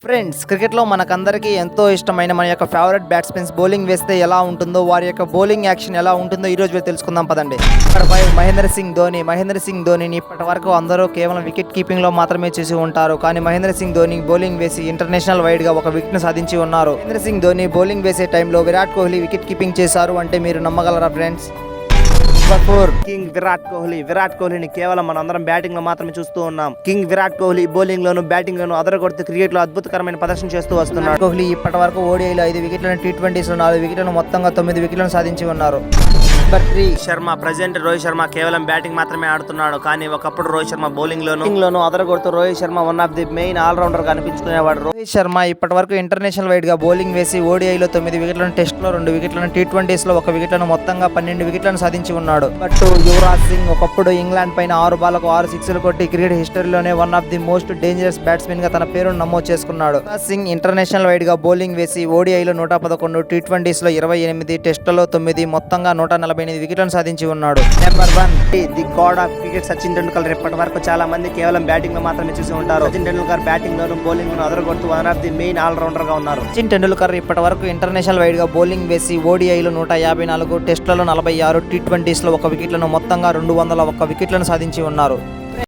Friends, క్రికెట్లో మనకందరికీ ఎంతో ఇష్టమైన మన యొక్క ఫేవరెట్ బ్యాట్స్మెన్స్ బౌలింగ్ వేస్తే ఎలా ఉంటుందో, వారి యొక్క బౌలింగ్ యాక్షన్ ఎలా ఉంటుందో ఈ రోజు తెలుసుకుందాం పదండి. ఇక్కడ మహేంద్ర సింగ్ ధోనిని ఇప్పటి వరకు అందరూ కేవలం వికెట్ కీపింగ్లో మాత్రమే చూసి ఉంటారు. కానీ మహేంద్ర సింగ్ ధోని బౌలింగ్ వేసి ఇంటర్నేషనల్ వైడ్గా ఒక వికెట్ను సాధించి ఉన్నారు. మహేంద్ర సింగ్ ధోని బౌలింగ్ వేసే టైంలో విరాట్ కోహ్లీ వికెట్ కీపింగ్ చేశారు అంటే మీరు నమ్మగలరా ఫ్రెండ్స్? కింగ్ విరాట్ కోహ్లీని కేవలం మనందరం బ్యాటింగ్ లో మాత్రమే చూస్తూ ఉన్నాం. కింగ్ విరాట్ కోహ్లీ బౌలింగ్ లోను బ్యాటింగ్ లోను అదరగొడుతూ క్రికెట్ లో అద్భుతకరమైన ప్రదర్శన చేస్తూ వస్తున్నాడు. కోహ్లీ ఇప్పటి వరకు ఓడిఐలో 5 వికెట్లను, టీ20s లో 4 వికెట్లను, మొత్తంగా 9 వికెట్లను సాధించి ఉన్నారు. శర్మ ప్రజెంట్ రోహిత్ శర్మ కేవలం బ్యాటింగ్ మాత్రమే ఆడుతున్నాడు. కానీ ఒకప్పుడు రోహిత్ శర్మ బౌలింగ్ లోను అదరగొడుతూ Rohit Sharma one of the main allrounder గా అనిపించుకునేవాడు. రోహిత్ శర్మ ఇప్పటి వరకు ఇంటర్నేషనల్ వైడ్ గా బౌలింగ్ వేసి ఓడిఐలో 9 వికెట్లను, టెస్ట్ లో 2 వికెట్లను, టీ20s లో 1 వికెట్లను, మొత్తంగా 12 వికెట్లను సాధించి ఉన్నాడు. బట్ యువరాజ్ సింగ్ ఒకప్పుడు ఇంగ్లాండ్ పైన 6 బాళ్లకు 6 సిక్స్లు కొట్టి క్రికెట్ హిస్టరీలోనే one of the most dangerous batsmen గా తన పేరును నమోదు చేసుకున్నాడు. యువరాజ్ సింగ్ ఇంటర్నేషనల్ వైడ్ గా బౌలింగ్ వేసి ఓడిఐలో 111, టీ20s లో 28, టెస్టులలో 9, మొత్తంగా 148 వికెట్లను సాధించి ఉన్నాడు. Number 1 the God of cricket Sachin Tendulkar. ఇప్పటి వరకు చాలా మంది కేవలం బ్యాటింగ్ లో మాత్రమే చూసి ఉంటారు. సచిన్ టెండూల్కర్ బ్యాటింగ్ లోను బౌలింగ్ లోను అదరగొడుతూ one of the main allrounder గా ఉన్నారు. సచిన్ టెండూల్కర్ ఇప్పటి వరకు ఇంటర్నేషనల్ వైడ్ గా బౌలింగ్ వేసి ఓడిఐలో 154, టెస్టులలో 46, టీ20s లో 1 వికెట్లను, మొత్తంగా 201 వికెట్లను సాధించి ఉన్నారు.